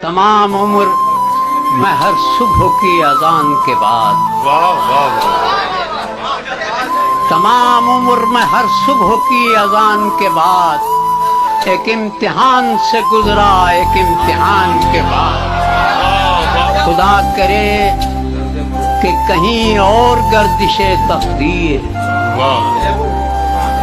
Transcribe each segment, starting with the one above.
तमाम उम्र मैं हर सुबह की अजान के बाद, तमाम उम्र मैं हर सुबह की अजान के बाद एक इम्तिहान से गुजरा, एक इम्तिहान के बाद। खुदा करे कि कहीं और गर्दिशे तकदीर,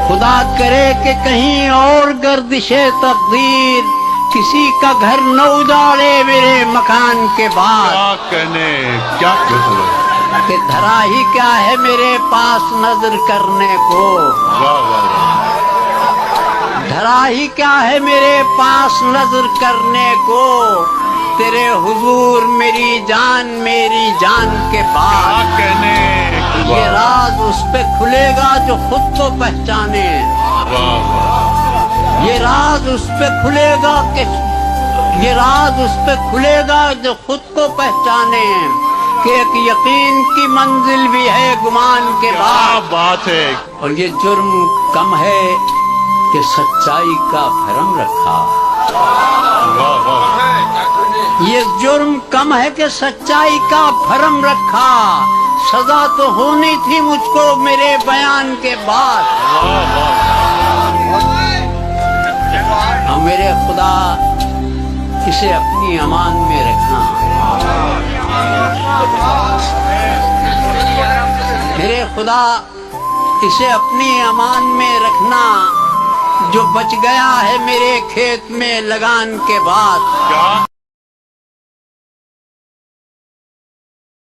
खुदा करे कि कहीं और गर्दिशे तकदीर किसी का घर न उजाड़े मेरे मकान के बाद। क्या कहने, क्या मतलब कि धरा ही क्या है मेरे पास नजर करने को, वाह वाह धरा ही क्या है मेरे पास नजर करने को, तेरे हुजूर मेरी जान के बाद। क्या कहने, ये राज उस पे खुलेगा जो खुद को पहचाने, वाह वाह ये राज उस पे खुलेगा कि ये राज उस पे खुलेगा जो खुद को पहचाने, कि एक यकीन की मंजिल भी है गुमान के क्या बाद। बात है। और ये जुर्म कम है कि सच्चाई का भरम रखा, वाह वाह ये जुर्म कम है कि सच्चाई का भरम रखा। सजा तो होनी थी मुझको मेरे बयान के बाद। वाह वाह और मेरे खुदा इसे अपनी अमान में रखना, मेरे खुदा इसे अपनी अमान में रखना, जो बच गया है मेरे खेत में लगान के बाद। क्या